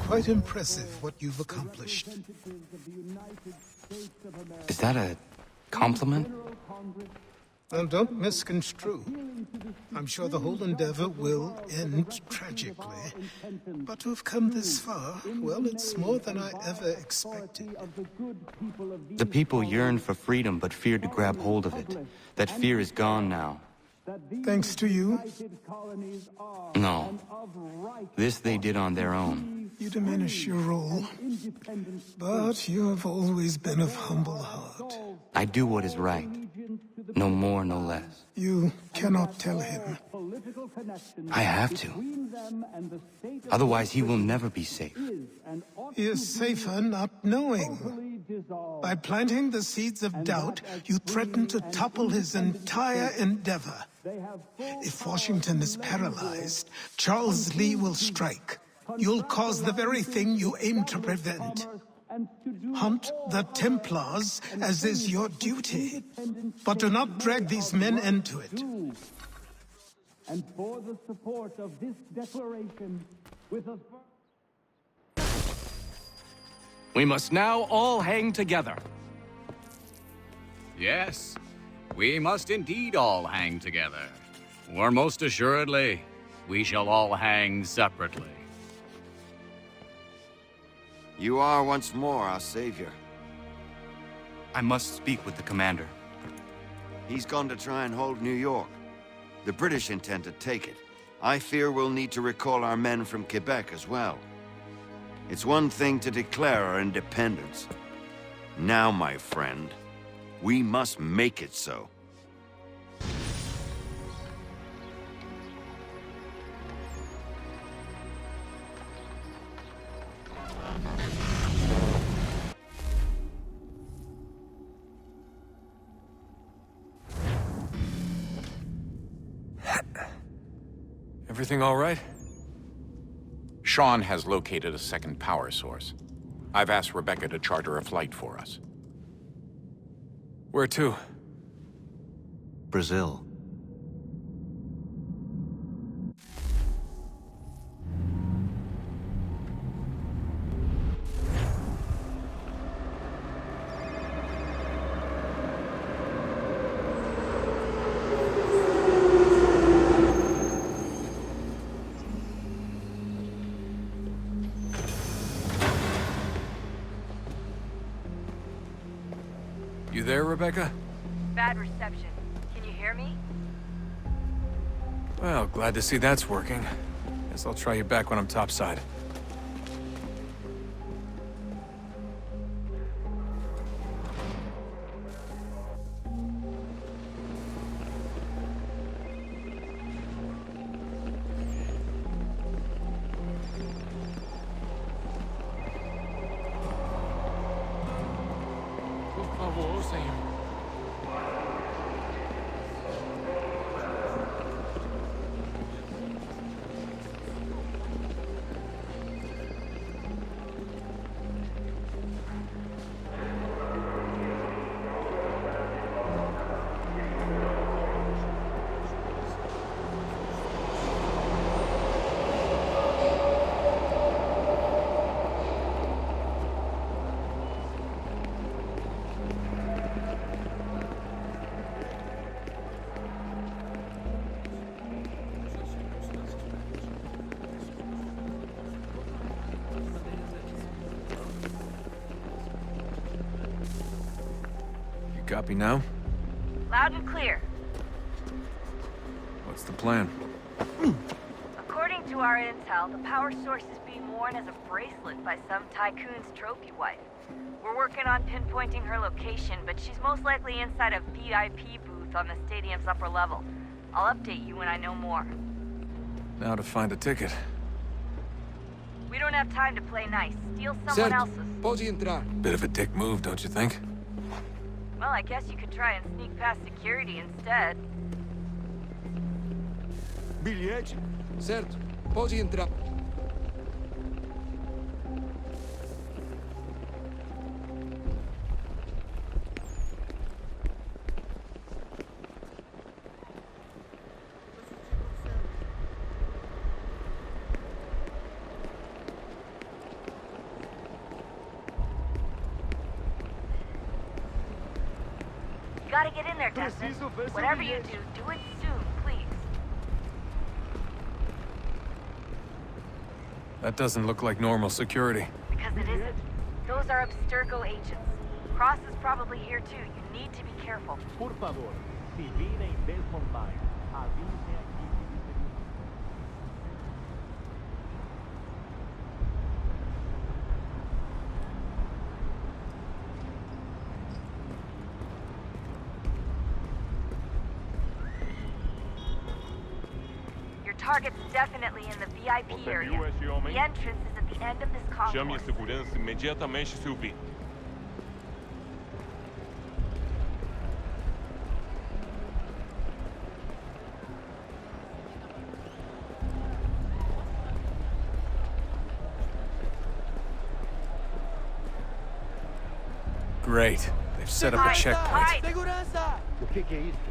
quite impressive what you've accomplished. Is that a compliment? Now, don't misconstrue. I'm sure the whole endeavor will end tragically. But to have come this far, well, it's more than I ever expected. The people yearned for freedom but feared to grab hold of it. That fear is gone now. Thanks to you? No. This they did on their own. You diminish your role. But you have always been of humble heart. I do what is right. No more, no less. You cannot tell him. I have to. Otherwise, he will never be safe. He is safer not knowing. By planting the seeds of doubt, you threaten to topple his entire endeavor. If Washington is paralyzed, Charles Lee will strike. You'll cause the very thing you aim to prevent. Hunt the Templars, as is your duty. But do not drag these men into it. And for the support of this declaration, with a... We must now all hang together. Yes, we must indeed all hang together. Or most assuredly, we shall all hang separately. You are once more our savior. I must speak with the commander. He's gone to try and hold New York. The British intend to take it. I fear we'll need to recall our men from Quebec as well. It's one thing to declare our independence. Now, my friend, we must make it so. Everything all right? Sean has located a second power source. I've asked Rebecca to charter a flight for us. Where to? Brazil. You there, Rebecca? Bad reception. Can you hear me? Well, glad to see that's working. Guess I'll try you back when I'm topside. Copy now? Loud and clear. What's the plan? According to our intel, the power source is being worn as a bracelet by some tycoon's trophy wife. We're working on pinpointing her location, but she's most likely inside a VIP booth on the stadium's upper level. I'll update you when I know more. Now to find a ticket. We don't have time to play nice. Steal someone else's. Pode entrar. Bit of a dick move, don't you think? Well, I guess you could try and sneak past security instead. Bilhete? Certo. Pode entrar. gotta get in there, Desmond. Whatever you do, do it soon, please. That doesn't look like normal security. Because it isn't. Those are Abstergo agents. Cross is probably here too. You need to be careful. Por favor, se virem desmontar. Avisem aqui. Your target's definitely in the VIP area. The entrance is at the end of this concourse. Chame a segurança imediatamente se o vir. Great. They've set up a checkpoint. Segurança! O que é isso?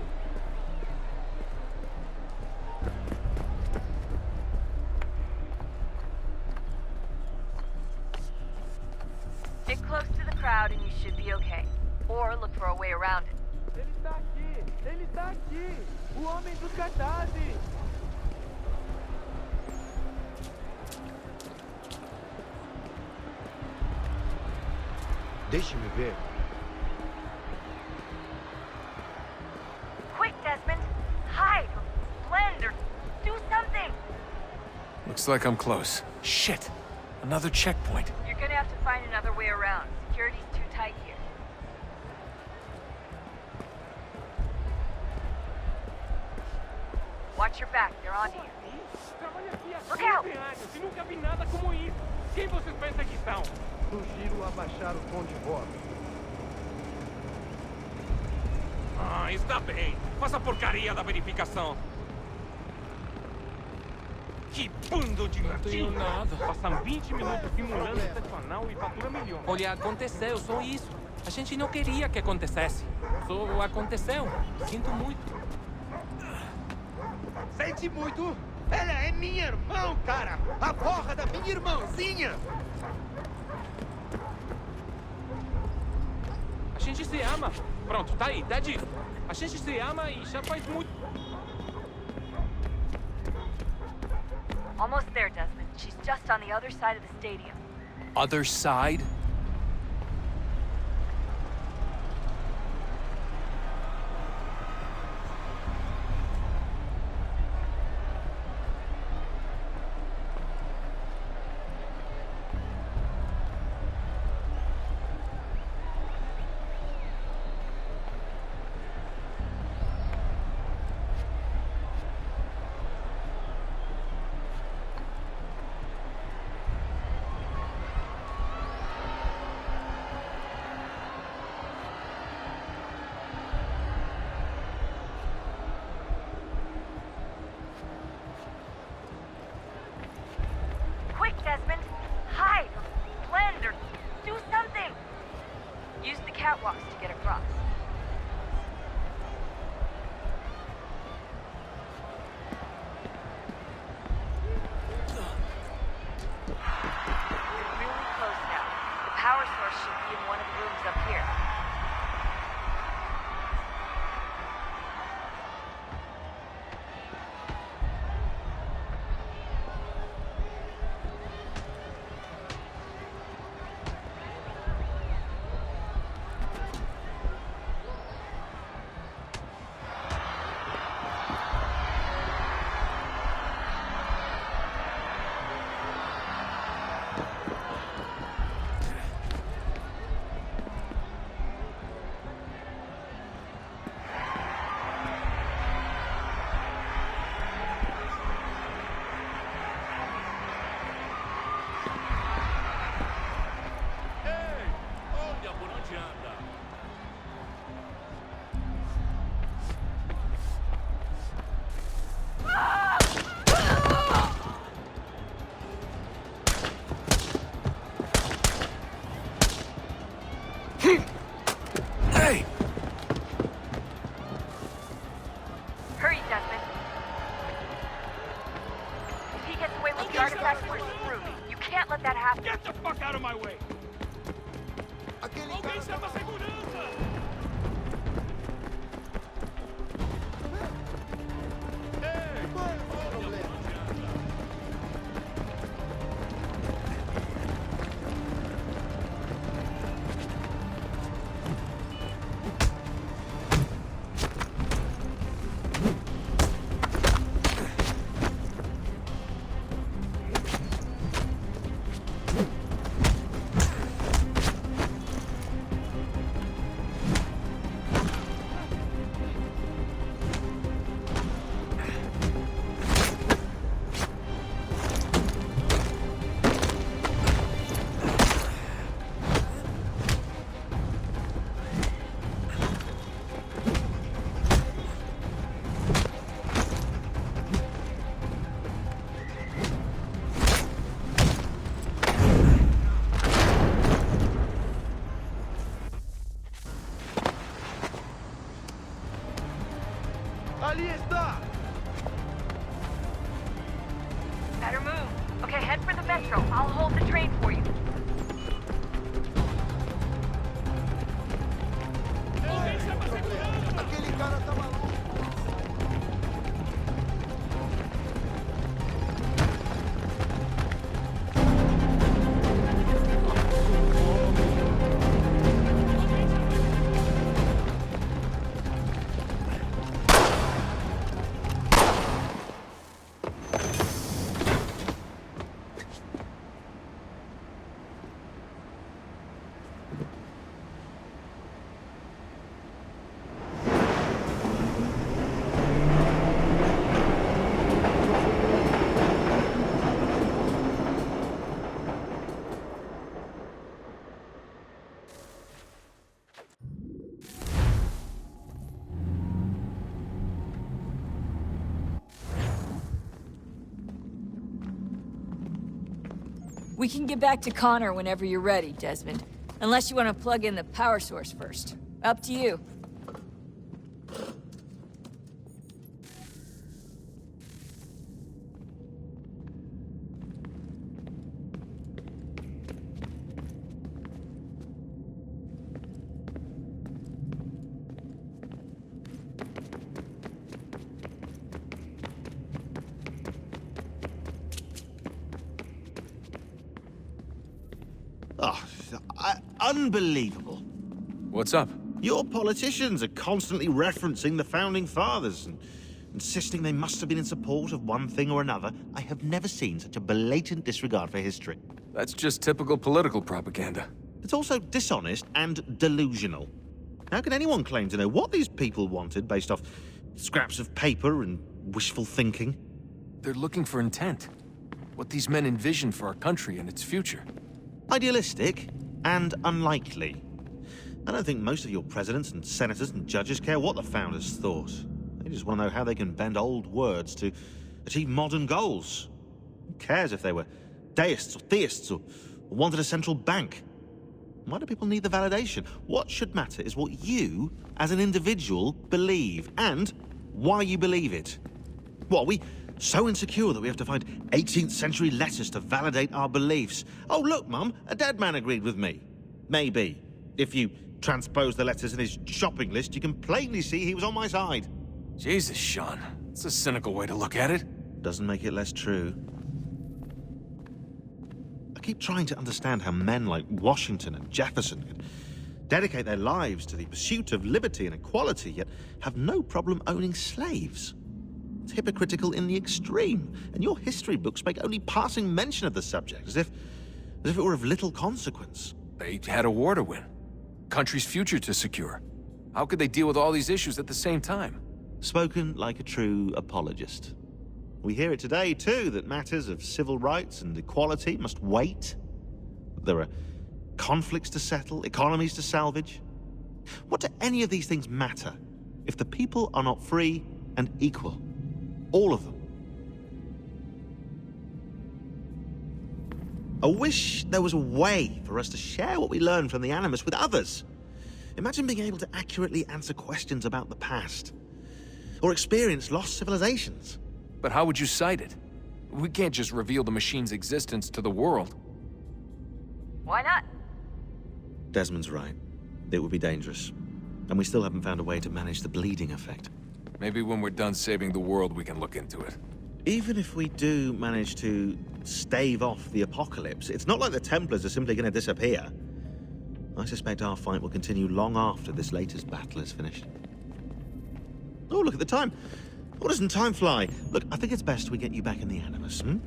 Get close to the crowd and you should be okay. Or look for a way around it. Ele está aqui! Ele está aqui! O homem dos cartazes! Deixe-me ver. Quick, Desmond! Hide or blend or do something! Looks like I'm close. Shit! Another checkpoint. You're gonna have to find another way around. Security's too tight here. Watch your back, they're on you. Look out! E nunca vi nada como isso. Quem vocês pensam que são? Sugiro abaixar o tom de voz. Ah, está bem. Faça a porcaria da verificação. Que bando de latinha! nada. Passam 20 minutos simulando excepcional e fatura milhões. Olha, aconteceu, só isso. A gente não queria que acontecesse. Só aconteceu. Sinto muito. Sente muito? Ela é minha irmã, cara! A porra da minha irmãzinha! A gente se ama. Pronto, tá aí, tá dito. A gente se ama e já faz muito. Almost there, Desmond. She's just on the other side of the stadium. Other side? Quick, Desmond! Hide or blend or do something! Use the catwalks to get across. You're really close now. The power source should be in one of the rooms up here. Hey! Hurry, Desmond. If he gets away with the artifacts, we're screwed. You can't let that happen. Get the fuck out of my way! Alguém chama a segurança! Central. I'll hold the train for you. We can get back to Connor whenever you're ready, Desmond. Unless you want to plug in the power source first. Up to you. Oh, unbelievable. What's up? Your politicians are constantly referencing the Founding Fathers and insisting they must have been in support of one thing or another. I have never seen such a blatant disregard for history. That's just typical political propaganda. It's also dishonest and delusional. How can anyone claim to know what these people wanted based off scraps of paper and wishful thinking? They're looking for intent. What these men envision for our country and its future. Idealistic and unlikely. I don't think most of your presidents and senators and judges care what the founders thought. They just want to know how they can bend old words to achieve modern goals. Who cares if they were deists or theists or wanted a central bank? Why do people need the validation? What should matter is what you, as an individual, believe, and why you believe it. What, are we so insecure that we have to find 18th century letters to validate our beliefs? Oh, look, Mum, a dead man agreed with me. Maybe. If you transpose the letters in his shopping list, you can plainly see he was on my side. Jesus, Sean. It's a cynical way to look at it. Doesn't make it less true. I keep trying to understand how men like Washington and Jefferson could dedicate their lives to the pursuit of liberty and equality, yet have no problem owning slaves. It's hypocritical in the extreme, and your history books make only passing mention of the subject, as if it were of little consequence. They had a war to win. Country's future to secure. How could they deal with all these issues at the same time? Spoken like a true apologist. We hear it today, too, that matters of civil rights and equality must wait. There are conflicts to settle, economies to salvage. What do any of these things matter if the people are not free and equal? All of them. I wish there was a way for us to share what we learn from the Animus with others. Imagine being able to accurately answer questions about the past, or experience lost civilizations. But how would you cite it? We can't just reveal the machine's existence to the world. Why not? Desmond's right. It would be dangerous. And we still haven't found a way to manage the bleeding effect. Maybe when we're done saving the world, we can look into it. Even if we do manage to stave off the apocalypse, it's not like the Templars are simply going to disappear. I suspect our fight will continue long after this latest battle is finished. Oh, look at the time. Oh, doesn't time fly? Look, I think it's best we get you back in the Animus, hmm?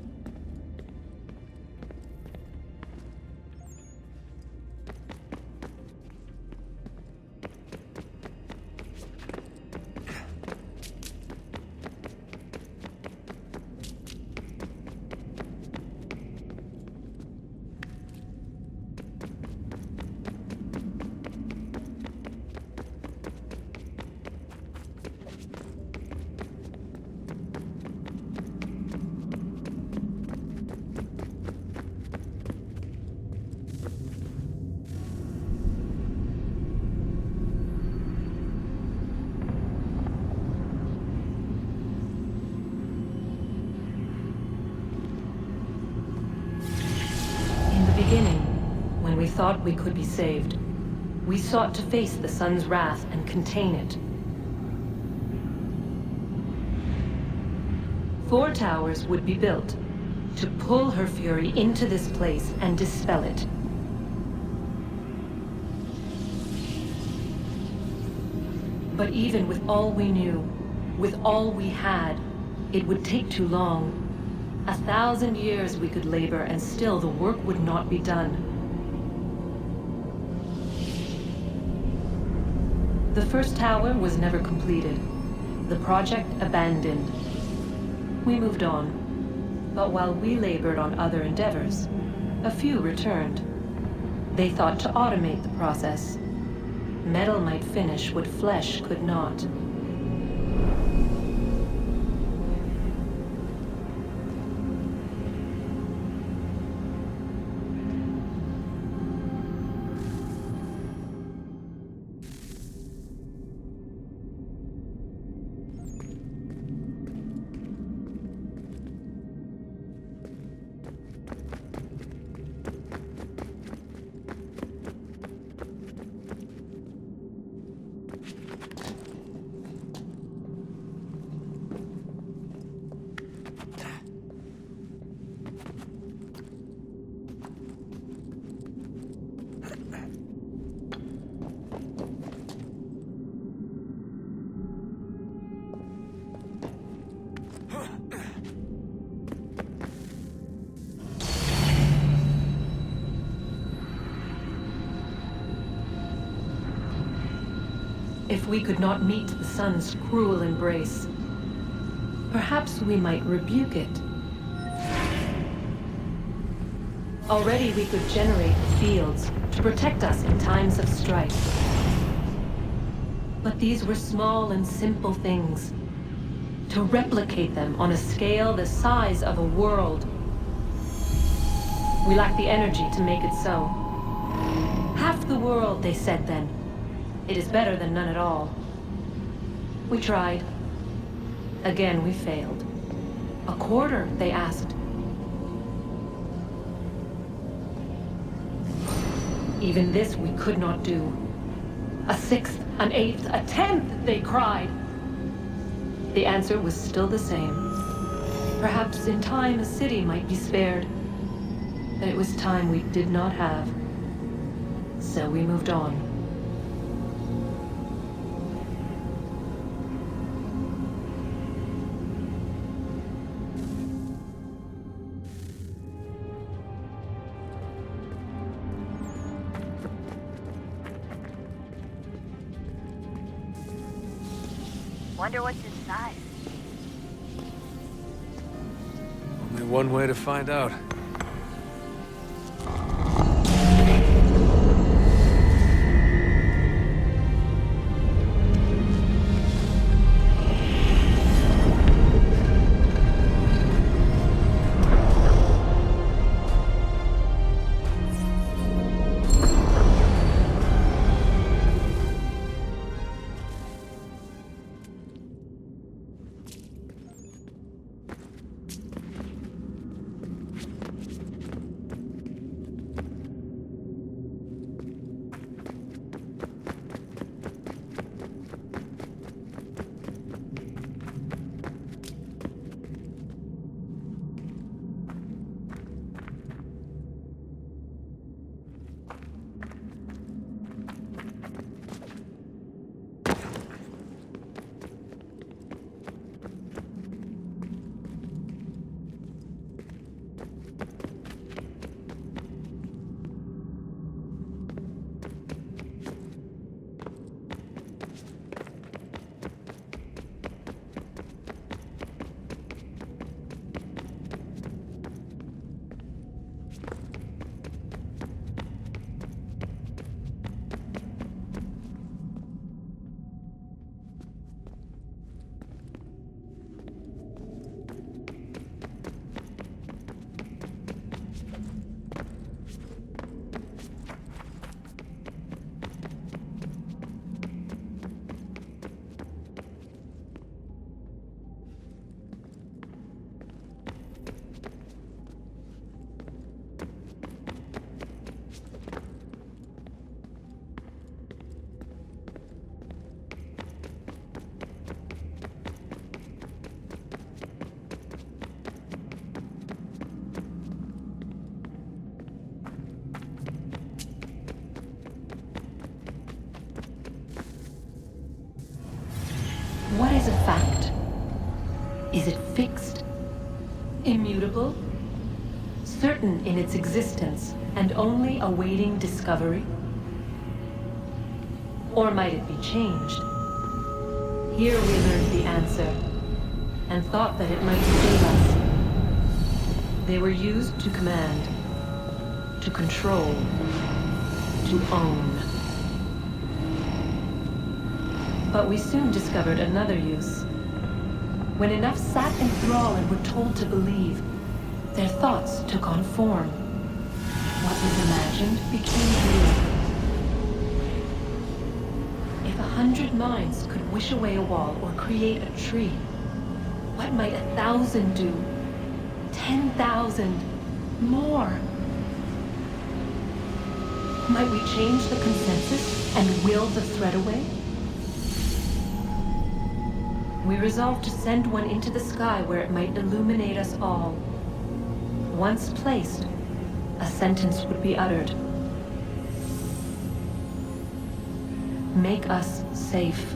thought we could be saved. We sought to face the sun's wrath and contain it. 4 towers would be built to pull her fury into this place and dispel it. But even with all we knew, with all we had, it would take too long. 1,000 years we could labor and still the work would not be done. The first tower was never completed. The project abandoned. We moved on. But while we labored on other endeavors, a few returned. They thought to automate the process. Metal might finish what flesh could not. If we could not meet the sun's cruel embrace, perhaps we might rebuke it. Already we could generate fields to protect us in times of strife. But these were small and simple things. To replicate them on a scale the size of a world, we lack the energy to make it so. Half the world, they said then. It is better than none at all. We tried. Again, we failed. A quarter, they asked. Even this we could not do. A 1/6, an 1/8, a 10th, they cried. The answer was still the same. Perhaps in time a city might be spared. But it was time we did not have. So we moved on. Wonder what's inside. Only one way to find out. Immutable? Certain in its existence, and only awaiting discovery? Or might it be changed? Here we learned the answer, and thought that it might save us. They were used to command, to control, to own. But we soon discovered another use. When enough sat in thrall and were told to believe, their thoughts took on form. What was imagined became real. If 100 minds could wish away a wall or create a tree, what might 1,000 do? 10,000? More? Might we change the consensus and will the thread away? We resolved to send one into the sky where it might illuminate us all. Once placed, a sentence would be uttered. Make us safe.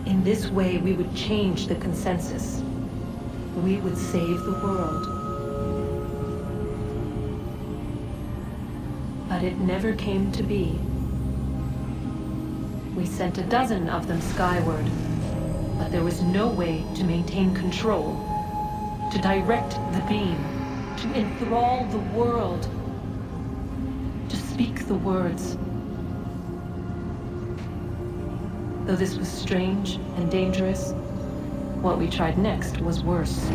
In this way, we would change the consensus. We would save the world. But it never came to be. We sent a dozen of them skyward, but there was no way to maintain control, to direct the beam, to enthrall the world, to speak the words. Though this was strange and dangerous, what we tried next was worse.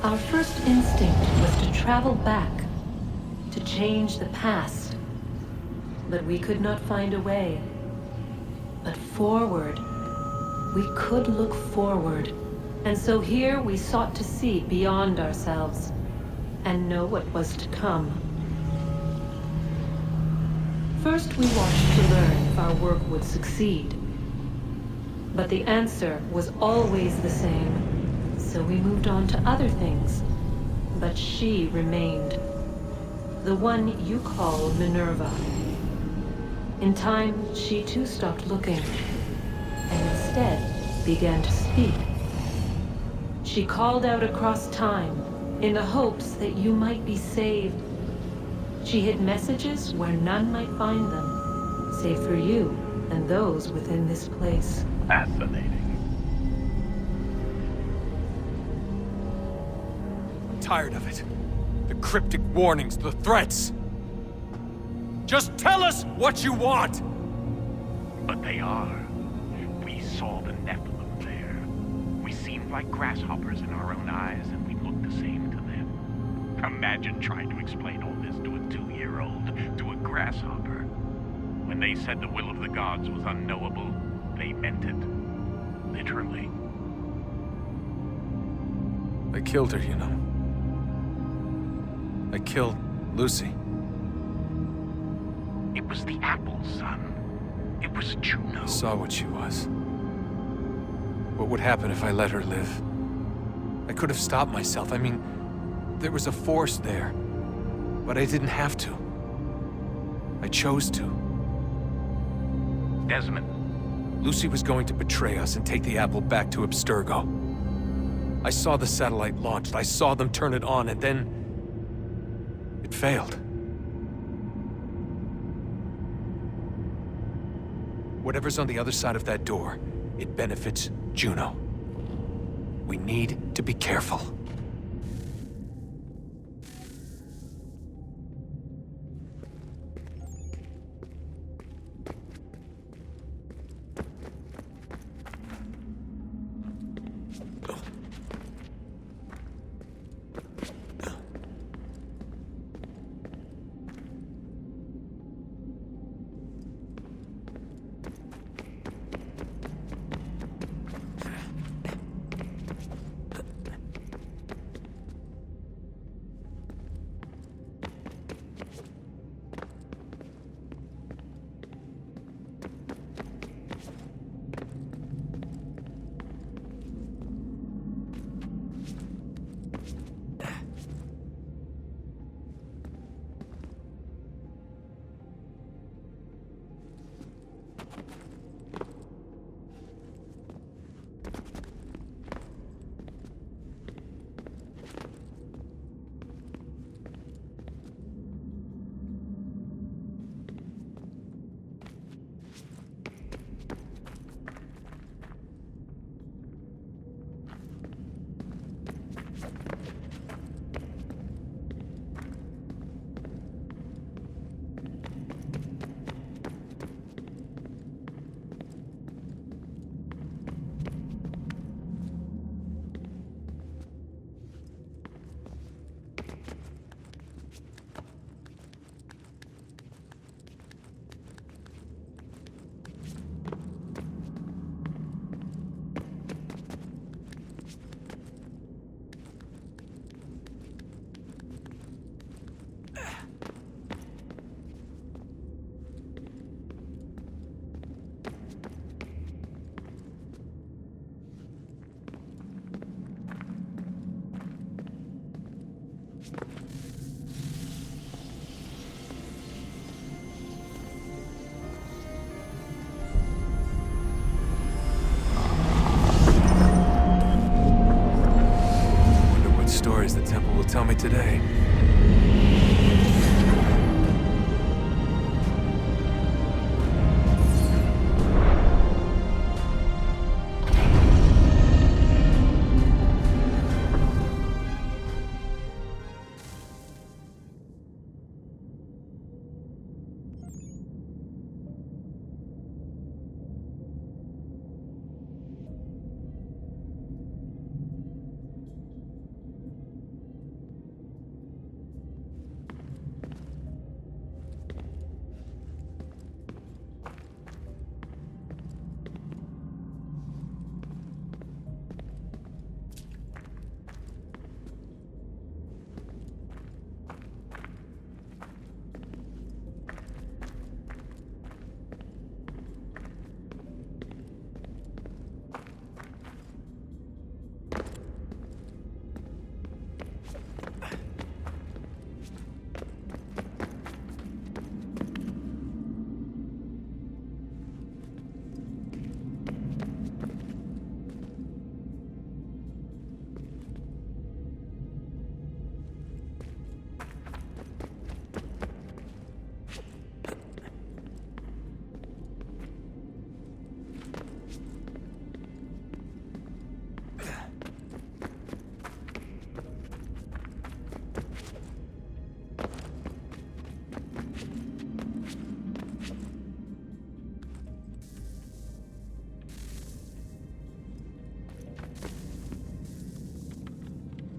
Our first instinct was to travel back, to change the past. But we could not find a way. But forward, we could look forward. And so here we sought to see beyond ourselves, and know what was to come. First we watched to learn if our work would succeed. But the answer was always the same. So we moved on to other things, but she remained. The one you call Minerva. In time, she too stopped looking, and instead began to speak. She called out across time, in the hopes that you might be saved. She hid messages where none might find them, save for you and those within this place. Fascinating. Tired of it. The cryptic warnings, the threats. Just tell us what you want! But they are. We saw the Nephilim there. We seemed like grasshoppers in our own eyes, and we looked the same to them. Imagine trying to explain all this to a 2-year-old, to a grasshopper. When they said the will of the gods was unknowable, they meant it. Literally. I killed her, you know. I killed Lucy. It was the apple, son. It was Juno. I saw what she was. What would happen if I let her live? I could have stopped myself. I mean, there was a force there. But I didn't have to. I chose to. Desmond. Lucy was going to betray us and take the apple back to Abstergo. I saw the satellite launched. I saw them turn it on, and then it failed. Whatever's on the other side of that door, it benefits Juno. We need to be careful. today.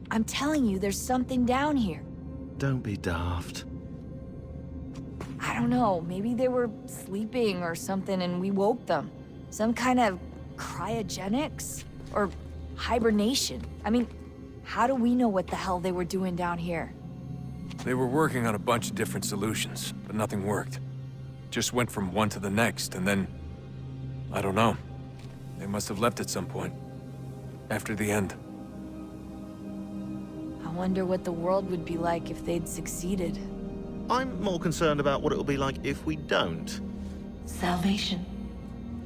I'm telling you, there's something down here. Don't be daft. I don't know, maybe they were sleeping or something and we woke them. Some kind of cryogenics? Or hibernation? I mean, how do we know what the hell they were doing down here? They were working on a bunch of different solutions, but nothing worked. Just went from one to the next, and then... I don't know. They must have left at some point. After the end. I wonder what the world would be like if they'd succeeded. I'm more concerned about what it'll be like if we don't. Salvation.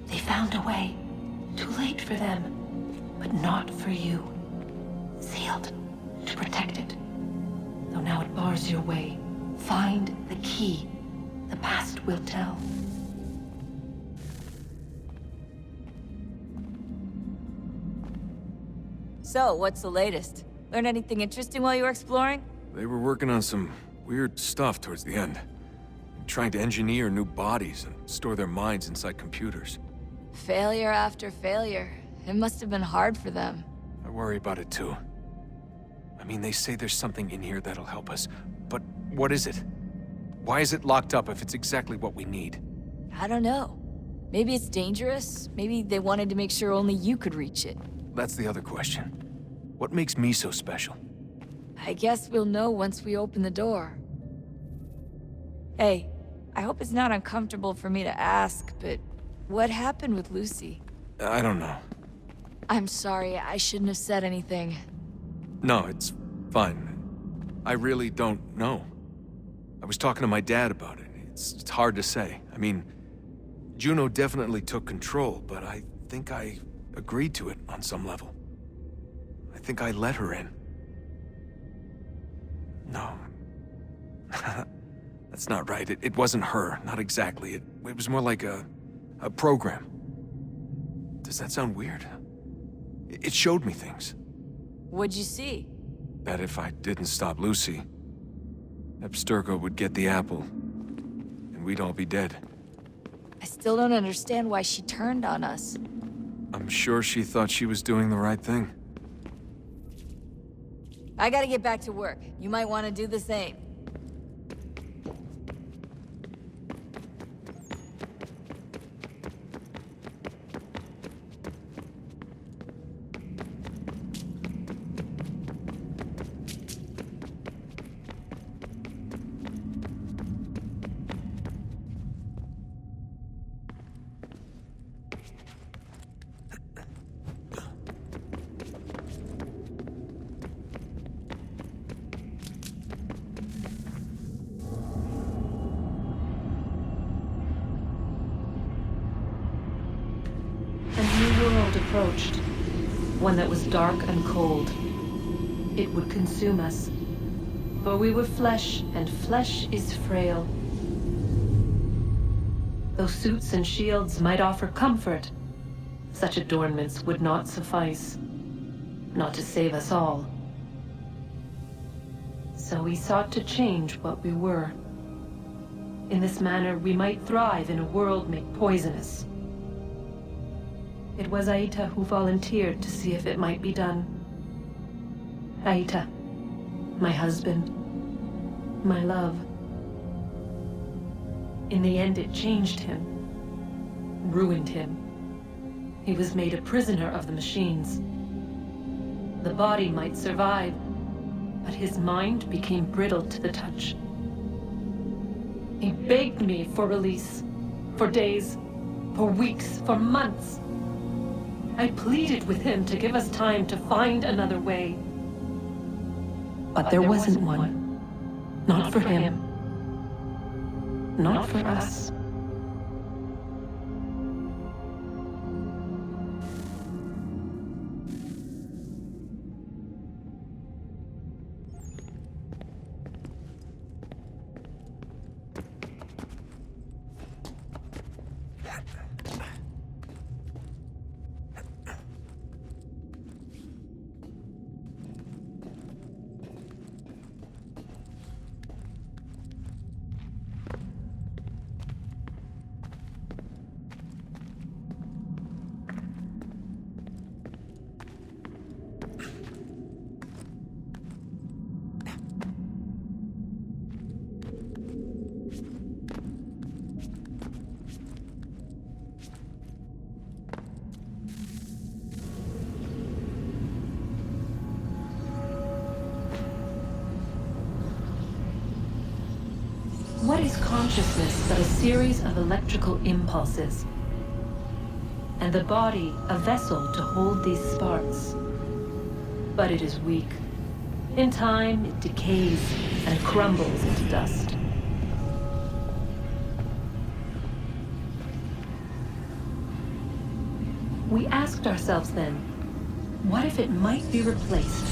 They found a way. Too late for them, but not for you. Sealed to protect it. Though now it bars your way. Find the key. The past will tell. So, what's the latest? Learn anything interesting while you were exploring? They were working on some weird stuff towards the end. Trying to engineer new bodies and store their minds inside computers. Failure after failure. It must have been hard for them. I worry about it too. I mean, they say there's something in here that'll help us, but what is it? Why is it locked up if it's exactly what we need? I don't know. Maybe it's dangerous. Maybe they wanted to make sure only you could reach it. That's the other question. What makes me so special? I guess we'll know once we open the door. Hey, I hope it's not uncomfortable for me to ask, but what happened with Lucy? I don't know. I'm sorry, I shouldn't have said anything. No, it's fine. I really don't know. I was talking to my dad about it. It's hard to say. I mean, Juno definitely took control, but I think I agreed to it on some level. I think I let her in. No. That's not right. It wasn't her. Not exactly. It was more like a program. Does that sound weird? It showed me things. What'd you see? That if I didn't stop Lucy, Abstergo would get the apple, and we'd all be dead. I still don't understand why she turned on us. I'm sure she thought she was doing the right thing. I gotta get back to work. You might want to do the same. Approached. One that was dark and cold. It would consume us. For we were flesh, and flesh is frail. Though suits and shields might offer comfort, such adornments would not suffice, not to save us all. So we sought to change what we were. In this manner, we might thrive in a world made poisonous. It was Aita who volunteered to see if it might be done. Aita, my husband, my love. In the end, it changed him, ruined him. He was made a prisoner of the machines. The body might survive, but his mind became brittle to the touch. He begged me for release, for days, for weeks, for months. I pleaded with him to give us time to find another way. But there wasn't one. Not for him. Not for us. What is consciousness but a series of electrical impulses? And the body a vessel to hold these sparks. But it is weak. In time, it decays and crumbles into dust. We asked ourselves then, what if it might be replaced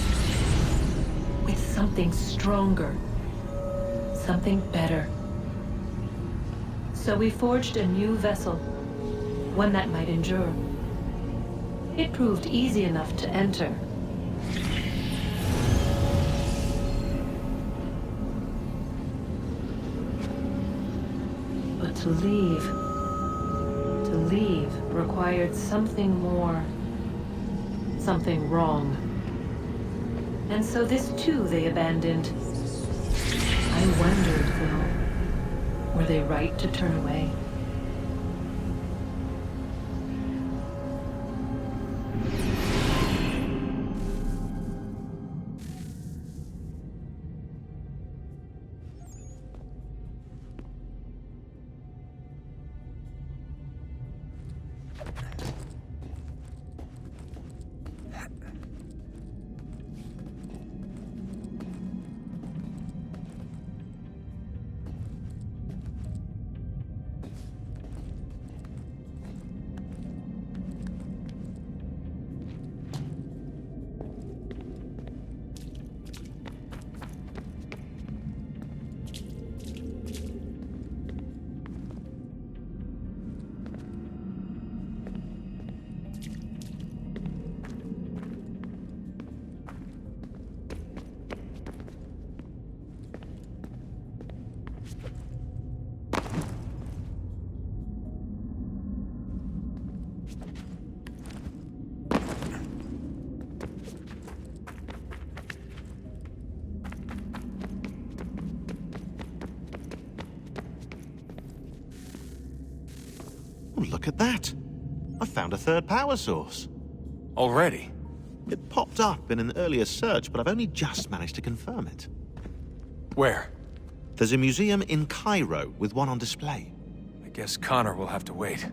with something stronger, something better? So we forged a new vessel, one that might endure. It proved easy enough to enter. But to leave required something more, something wrong. And so this too they abandoned. I wondered, though, were they right to turn away? Oh, look at that. I found a third power source. Already? It popped up in an earlier search, but I've only just managed to confirm it. Where? There's a museum in Cairo with one on display. I guess Connor will have to wait.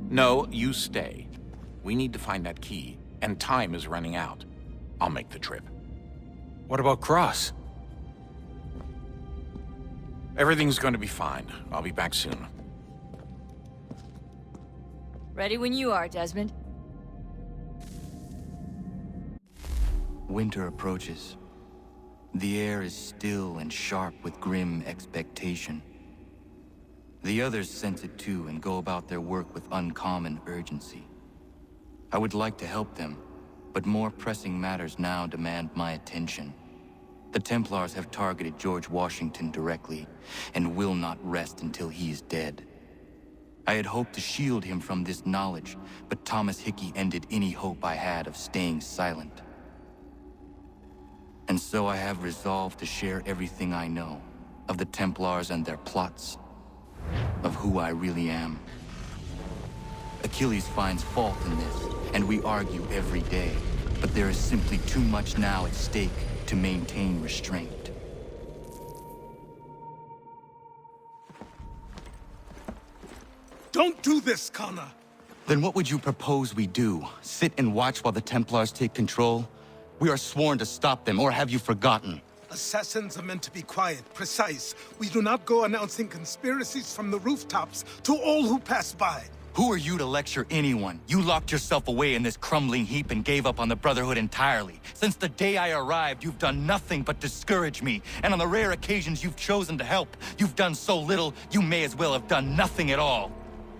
No, you stay. We need to find that key, and time is running out. I'll make the trip. What about Cross? Everything's going to be fine. I'll be back soon. Ready when you are, Desmond. Winter approaches. The air is still and sharp with grim expectation. The others sense it too and go about their work with uncommon urgency. I would like to help them, but more pressing matters now demand my attention. The Templars have targeted George Washington directly, and will not rest until he is dead. I had hoped to shield him from this knowledge, but Thomas Hickey ended any hope I had of staying silent. And so I have resolved to share everything I know, of the Templars and their plots, of who I really am. Achilles finds fault in this, and we argue every day, but there is simply too much now at stake to maintain restraint. Don't do this, Connor! Then what would you propose we do? Sit and watch while the Templars take control? We are sworn to stop them, or have you forgotten? Assassins are meant to be quiet, precise. We do not go announcing conspiracies from the rooftops to all who pass by. Who are you to lecture anyone? You locked yourself away in this crumbling heap and gave up on the Brotherhood entirely. Since the day I arrived, you've done nothing but discourage me. And on the rare occasions you've chosen to help, you've done so little, you may as well have done nothing at all.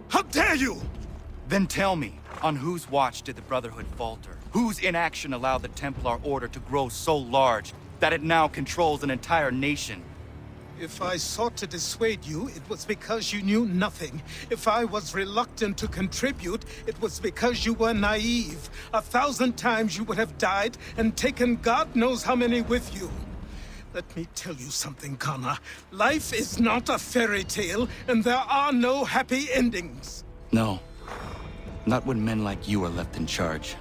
How dare you! Then tell me, on whose watch did the Brotherhood falter? Whose inaction allowed the Templar Order to grow so large that it now controls an entire nation? If I sought to dissuade you, it was because you knew nothing. If I was reluctant to contribute, it was because you were naive. 1,000 times you would have died and taken God knows how many with you. Let me tell you something, Connor. Life is not a fairy tale, and there are no happy endings. No. Not when men like you are left in charge.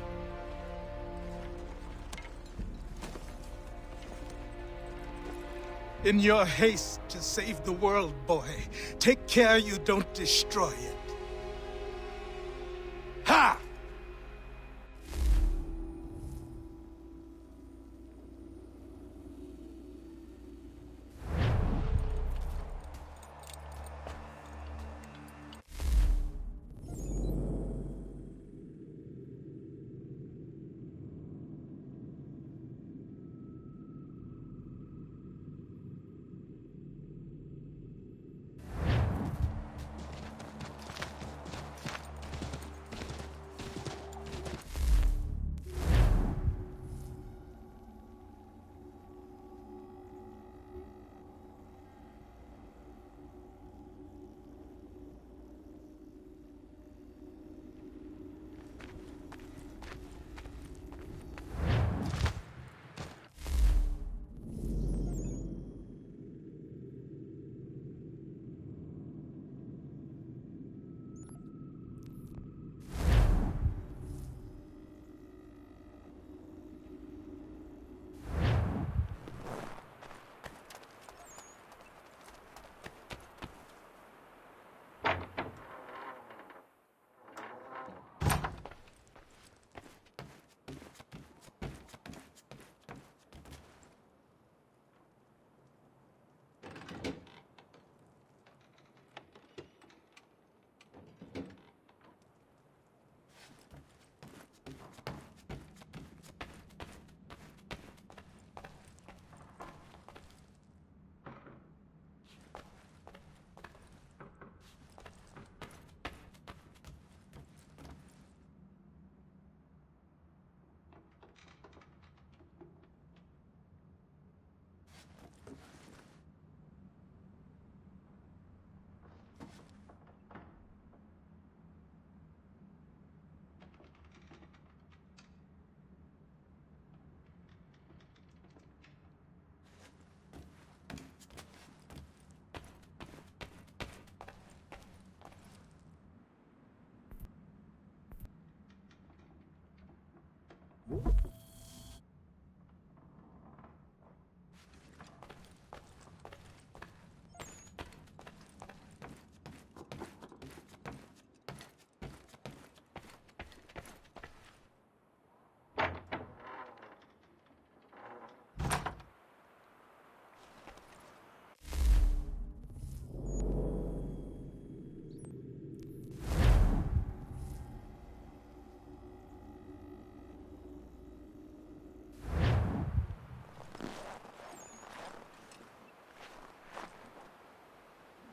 In your haste to save the world, boy, take care you don't destroy it. Ha!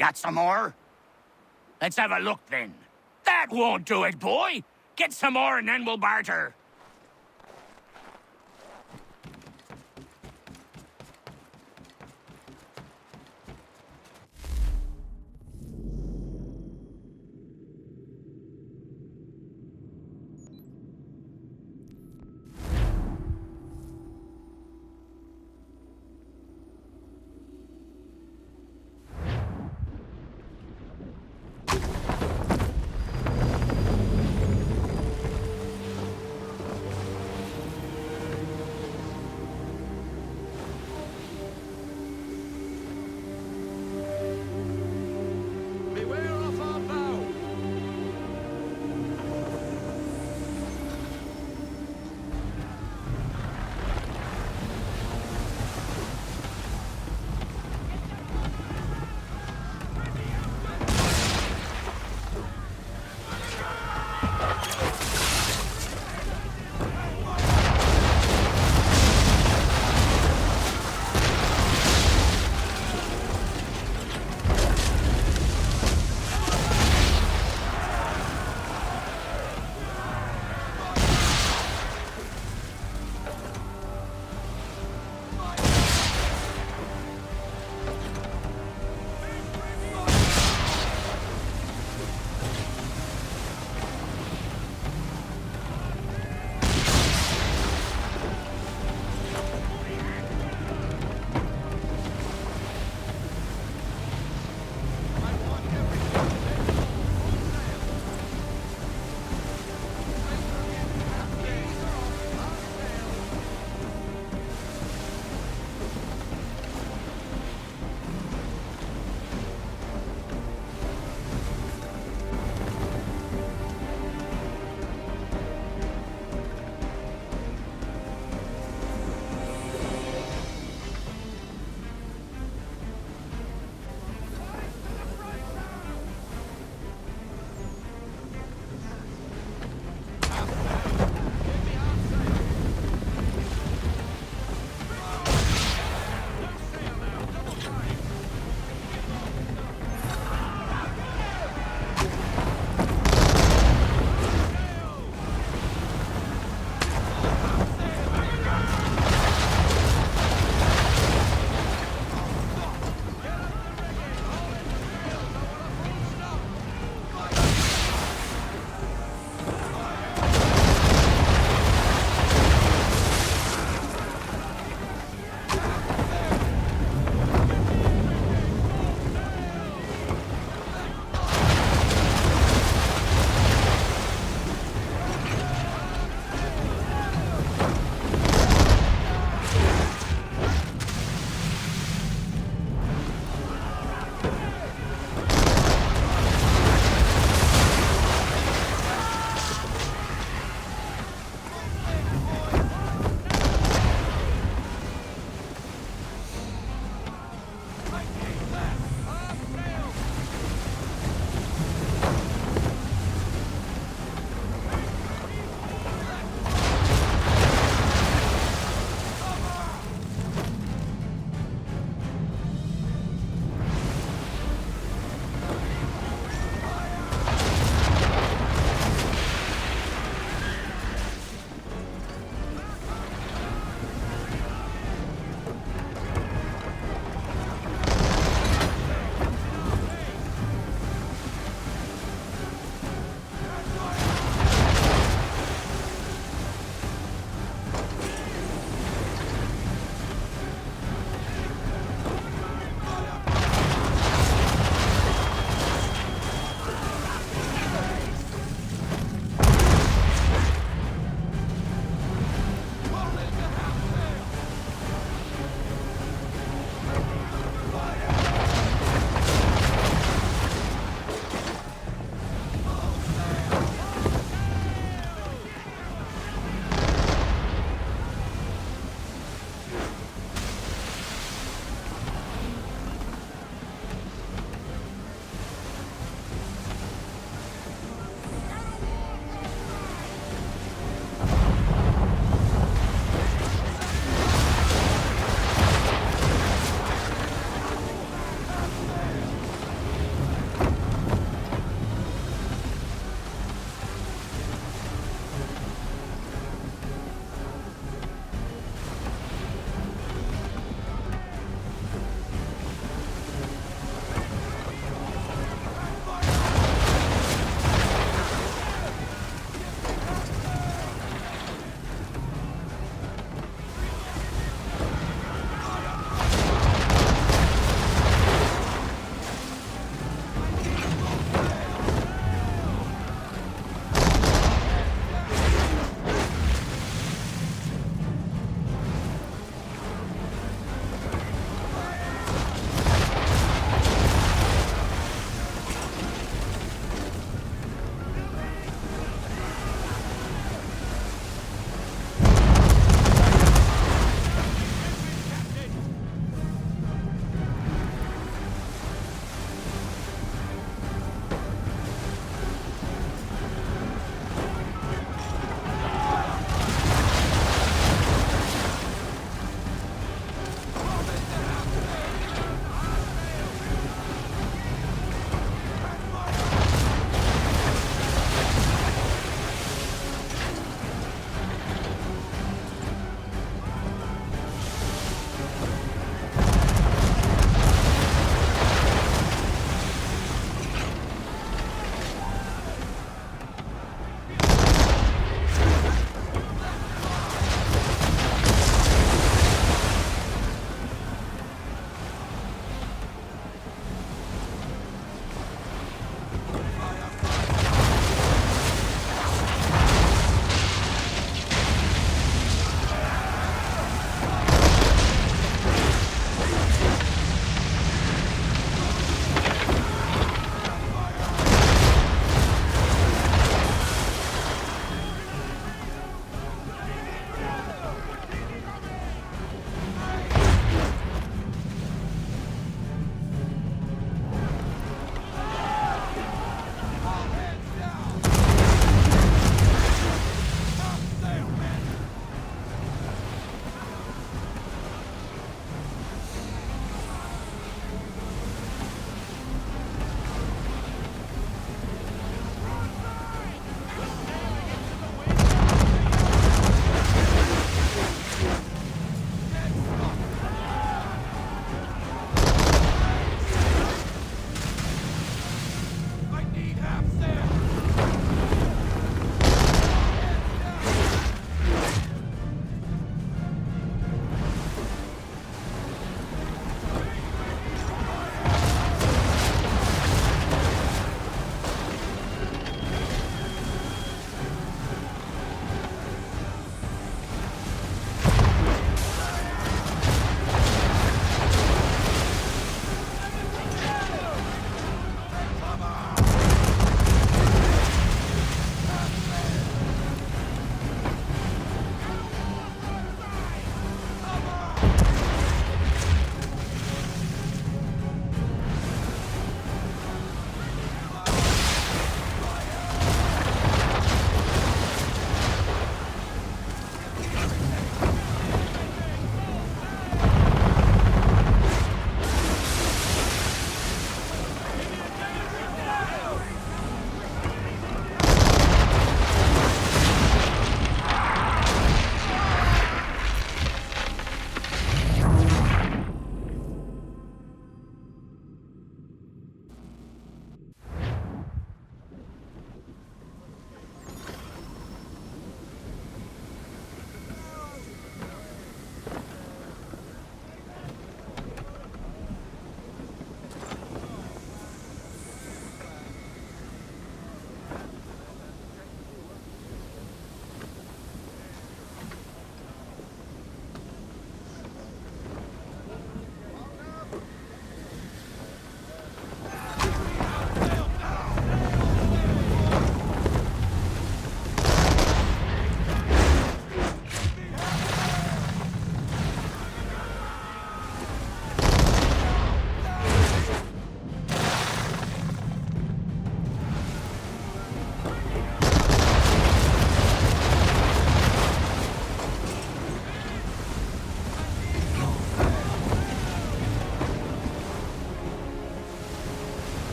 Got some more? Let's have a look then. That won't do it, boy. Get some more and then we'll barter.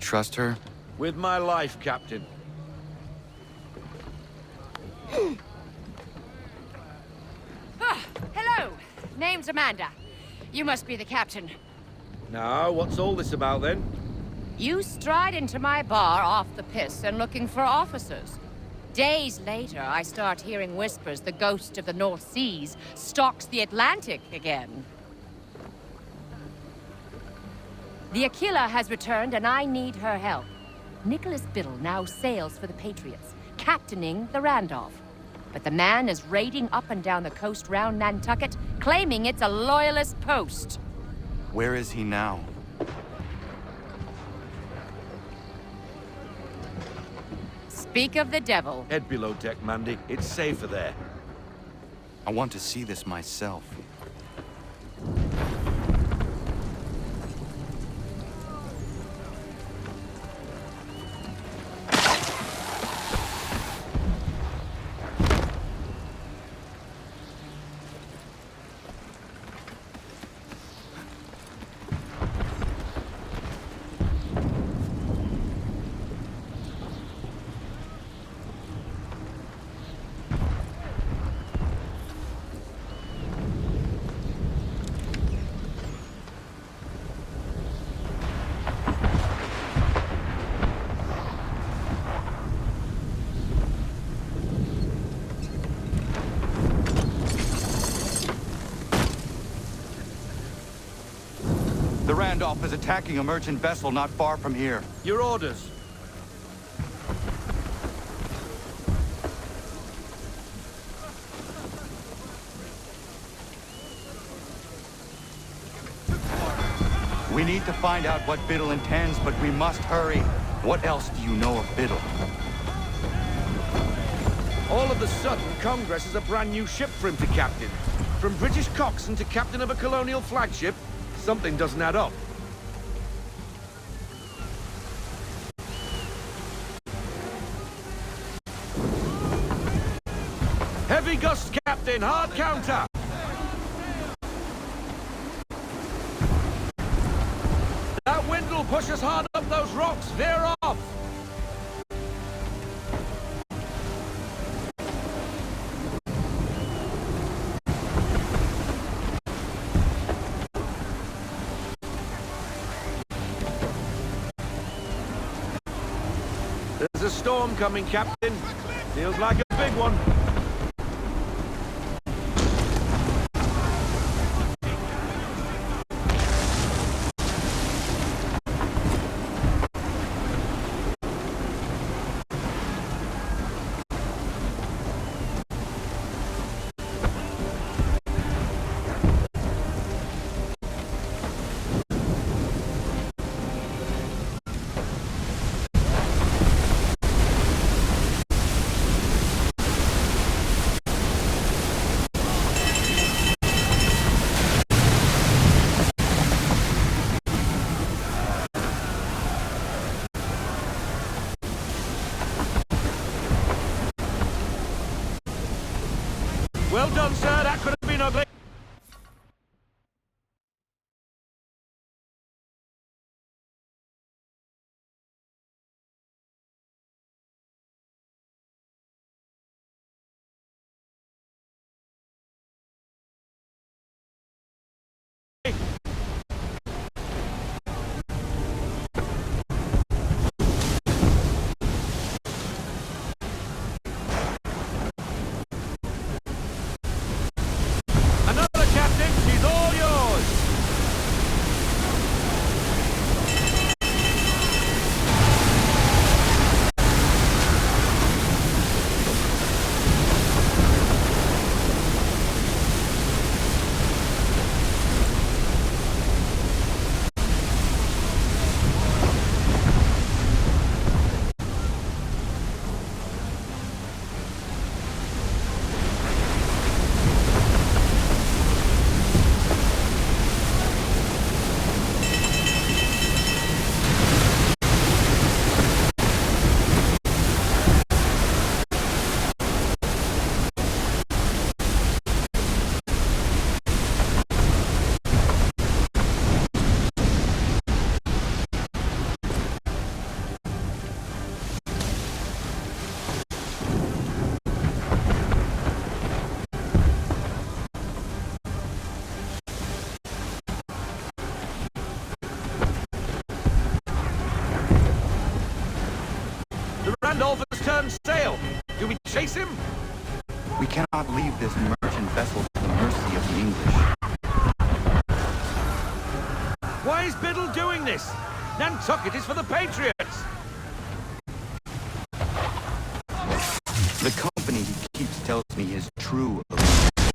trust her? With my life, Captain. Hello. Name's Amanda. You must be the captain. Now, what's all this about then? You stride into my bar off the piss and looking for officers. Days later, I start hearing whispers the ghost of the North Seas stalks the Atlantic again. The Aquila has returned and I need her help. Nicholas Biddle now sails for the Patriots, captaining the Randolph. But the man is raiding up and down the coast round Nantucket, claiming it's a loyalist post. Where is he now? Speak of the devil. Head below deck, Mandy. It's safer there. I want to see this myself. The Randolph is attacking a merchant vessel not far from here. Your orders. We need to find out what Biddle intends, but we must hurry. What else do you know of Biddle? All of a sudden, Congress has a brand new ship for him to captain. From British coxswain to captain of a colonial flagship, something doesn't add up. Heavy gusts, Captain. Hard counter. That wind will push us hard up those rocks. Veer off. There's a storm coming, Captain. Feels like a big one. Well done, sir. That could have been ugly. The Randolph has turned sail. Do we chase him? We cannot leave this merchant vessel to the mercy of the English. Why is Biddle doing this? Nantucket is for the Patriots. The company he keeps tells me is true of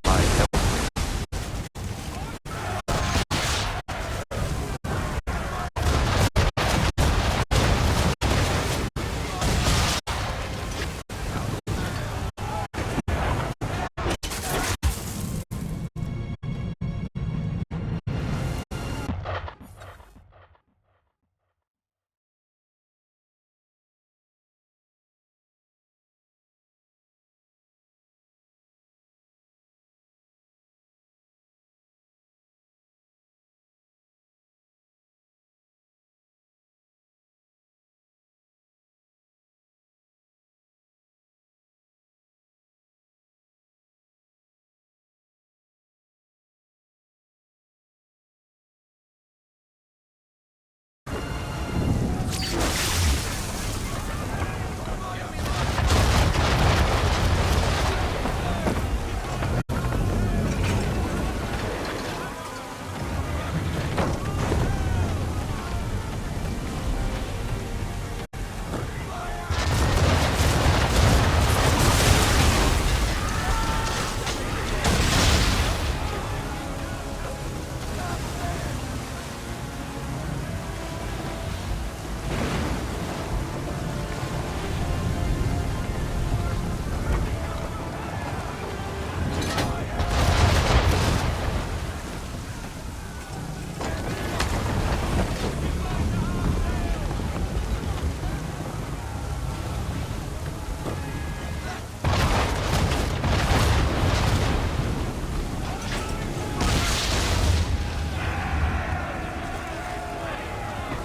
by elsewhere.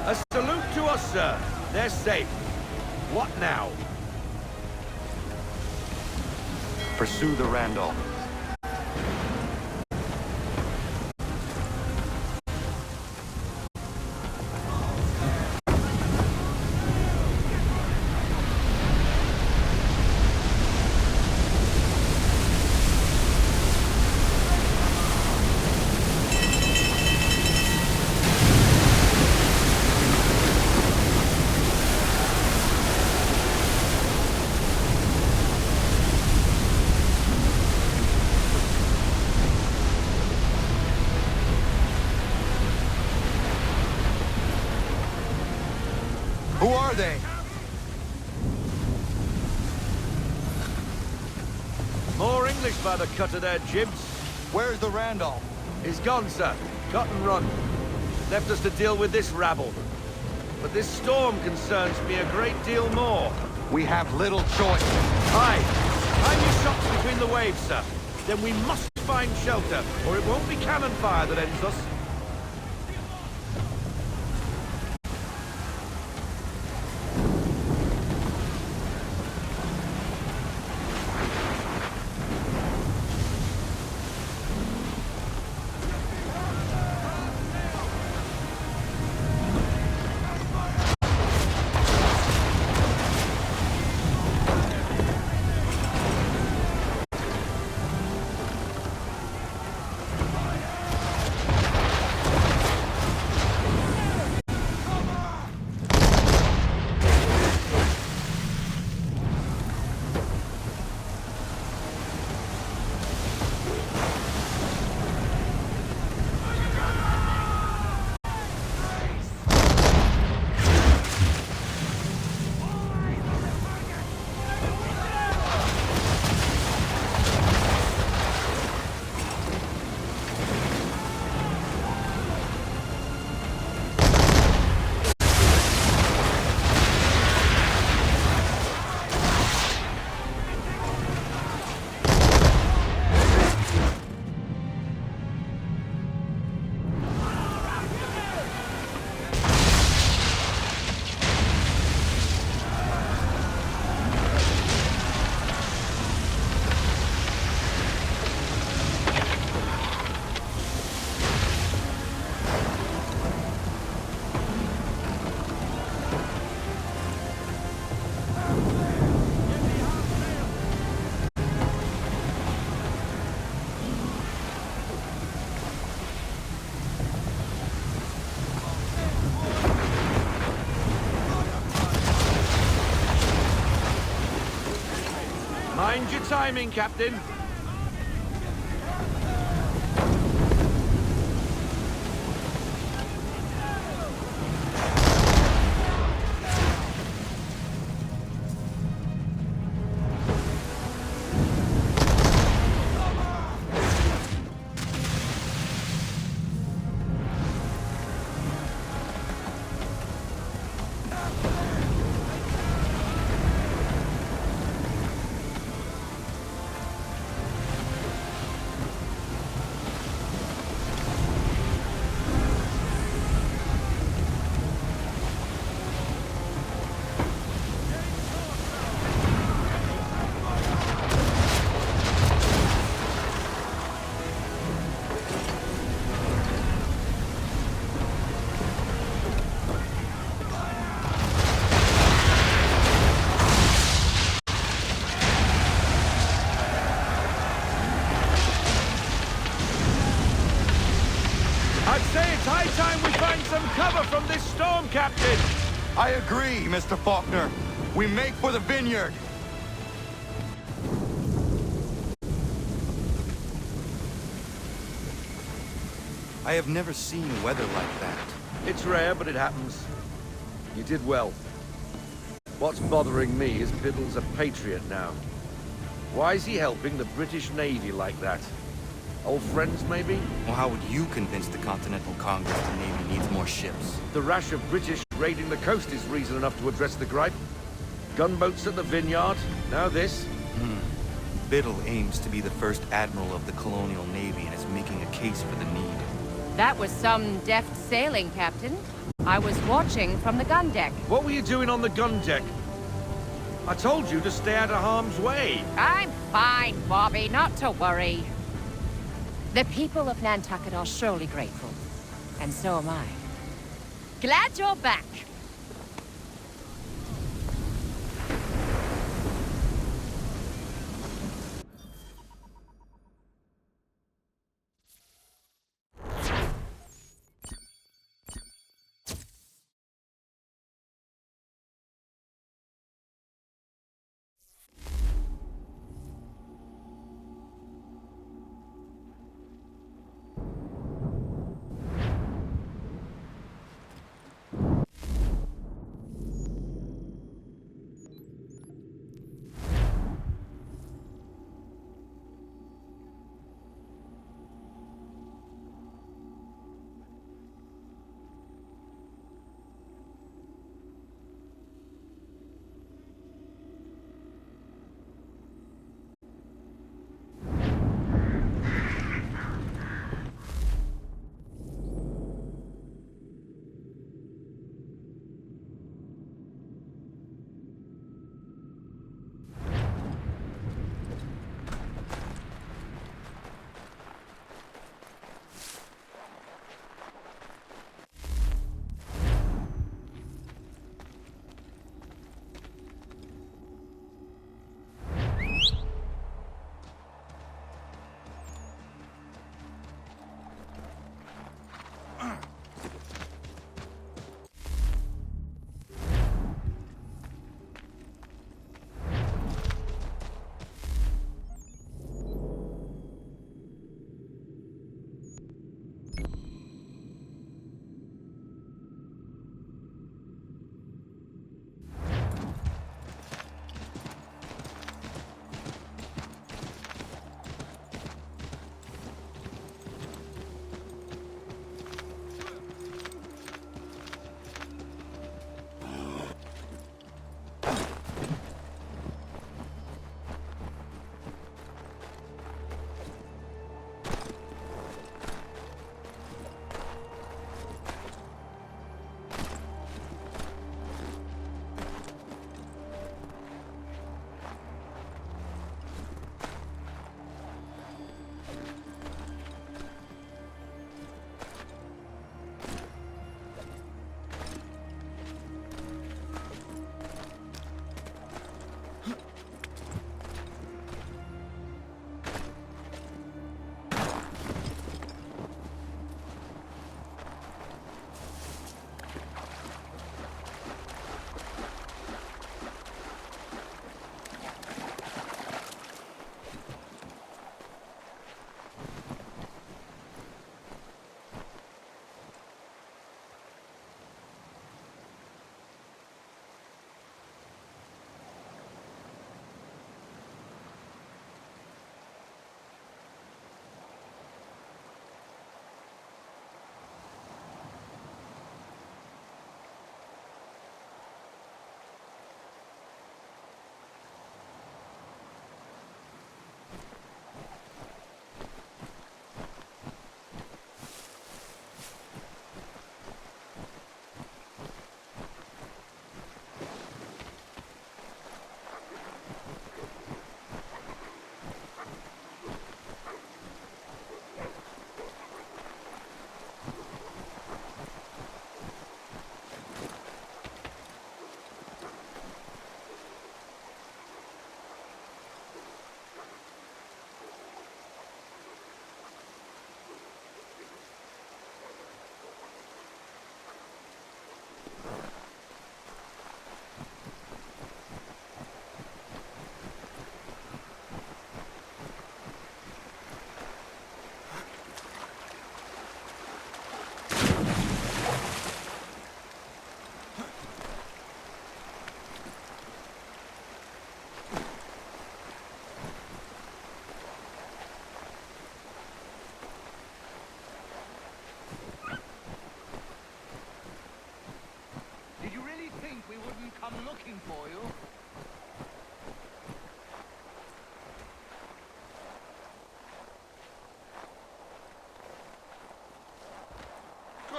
A salute to us, sir. They're safe. What now? Pursue the Randolph. Who are they? More English by the cut of their jibs. Where's the Randolph? He's gone, sir. Cut and run. Left us to deal with this rabble. But this storm concerns me a great deal more. We have little choice. Aye. Time your shots between the waves, sir. Then we must find shelter, or it won't be cannon fire that ends us. Mind your timing, Captain. I'd say it's high time we find some cover from this storm, Captain. I agree, Mr. Faulkner. We make for the vineyard. I have never seen weather like that. It's rare, but it happens. You did well. What's bothering me is Biddle's a patriot now. Why is he helping the British Navy like that? Old friends, maybe? Well, how would you convince the Continental Congress the Navy needs more ships? The rash of British raiding the coast is reason enough to address the gripe. Gunboats at the vineyard, now this. Biddle aims to be the first admiral of the colonial navy and is making a case for the need. That was some deft sailing, Captain. I was watching from the gun deck. What were you doing on the gun deck? I told you to stay out of harm's way. I'm fine, Bobby, not to worry. The people of Nantucket are surely grateful. And so am I. Glad you're back.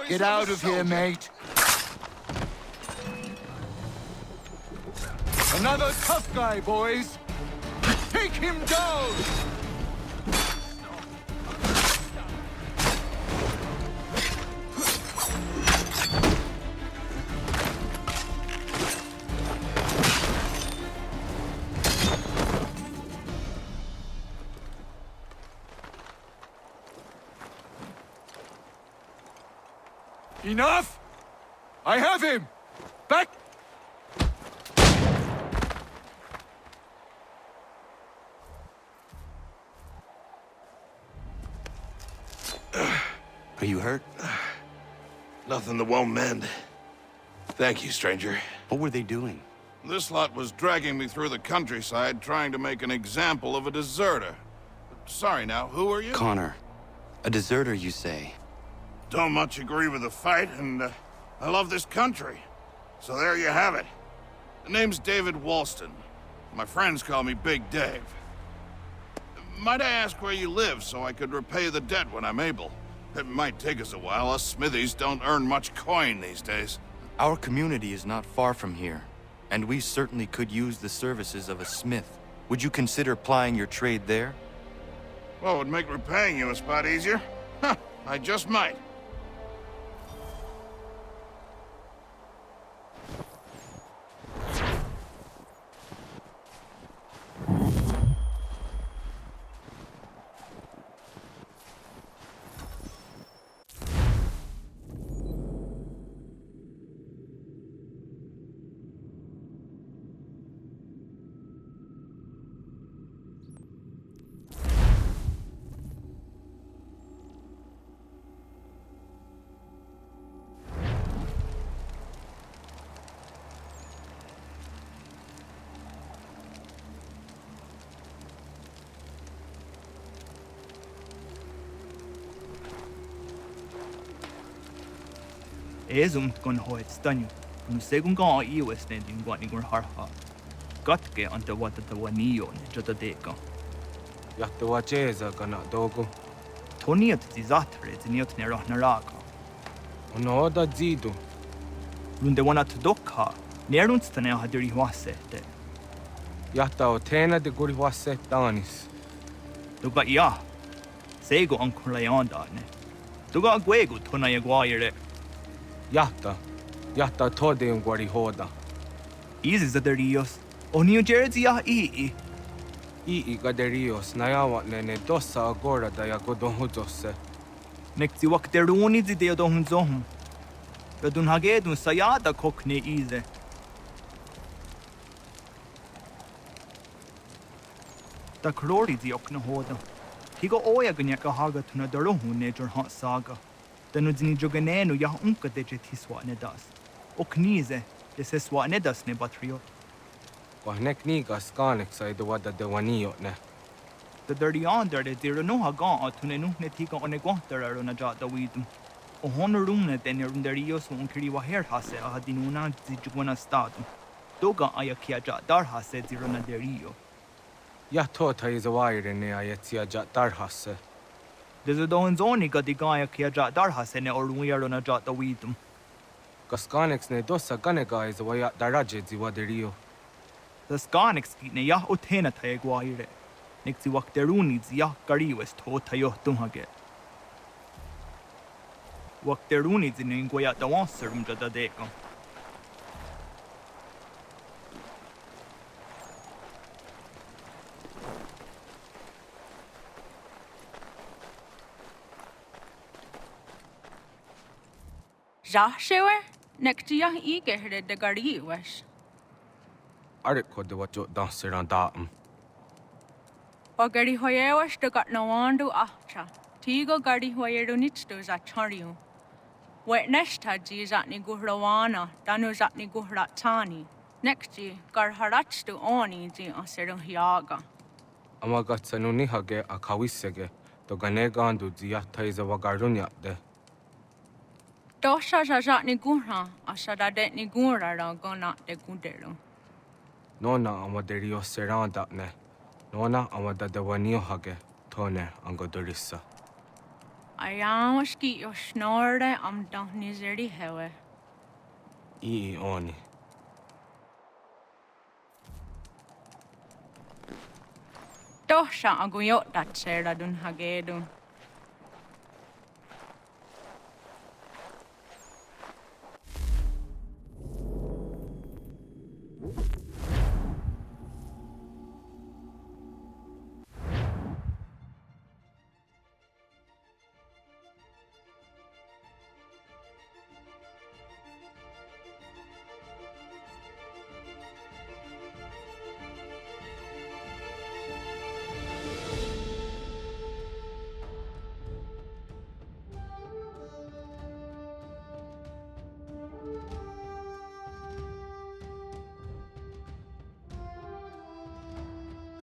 Get out of here, mate. Another tough guy, boys. Take him down! Enough! I have him! Back! Are you hurt? Nothing that won't mend. Thank you, stranger. What were they doing? This lot was dragging me through the countryside trying to make an example of a deserter. Sorry now, who are you? Connor. A deserter, you say? Don't much agree with the fight, and I love this country. So there you have it. The name's David Walston. My friends call me Big Dave. Might I ask where you live so I could repay the debt when I'm able? It might take us a while. Us smithies don't earn much coin these days. Our community is not far from here, and we certainly could use the services of a smith. Would you consider plying your trade there? Well, would make repaying you a spot easier? Huh, I just might. Ezum gon hoit stanyu. Nu segun ga iwes ne din gwani gur harha. Gatke ante wata ta wanio ne jota deka. Yatta wacheza kana dogo. Toniat zizatre ziniot ne rahnaraga. Ono da zidu. Runde wana tudokha. Nerunstane hadiri wasete. Yatta o tena de guri waset danis. Duga ya. Sego ankura yanda ne. Duga gwegu tona yagwaire. Yatta tode un guari hoda. Easy zaderios. O New Jersey ya ii. Ii gaderios nayawa ne dosa agora da ya godonhudose. Nekti wakteruni zide dohunzohum. Radun hagedun sayada kokne ize. Ta krori zi okna hoda. Higo oya ganyaka haga tuna darohu ne jorhan saga. Tanu zini joganenu ya unka deje tiswa ne das. Oknize de se swa ne das ne batriot. Wahnek niga skanek sa ido wada de wanio ne. The dirty under de zero no haga tune nu ne tika one gwahtara na jata widum. O honorune de ne runderios unkiri wa her hase a hadinuna zijugwana stadum. Doga ayakia ja dar hase zero na derio. Ya tota is a wire ne ayatia ja dar hase. There's a donzoni ga digaya kia ja dar hase ne oruya na jata widum. Kaskanex ne dosa ganega is a waya daraje ziwa derio. The Skanex ne ya otena taegwaire. Nixi wakteruni zia kariwes to tayo tumhage. Wakteruni zinengwaya da wanserum jada deka. Zashewer? Nektia ige de gariwes. Ariko de wajo danseran daam. Pagari hoyewas de gat nawandu ahcha. Tigo gari hoyeru nichtu za chariu. Wet nesta ji zatni guhrawana, danu zatni guhratani. Nekti gar harachtu oni ji aseru hiaga. Amagatsanu nihage akawisege, to ganegandu ziata is a wagarunya de. Dosha zatni guhra, asada detni gura gona de gudero. Nona amaderio seranda ne. Nona amada de wanio hage, tone angodorissa. Ayawaski yo snorre am don't nizeri hewe. Oni. Tosha aguyot dat sera dun hagedun.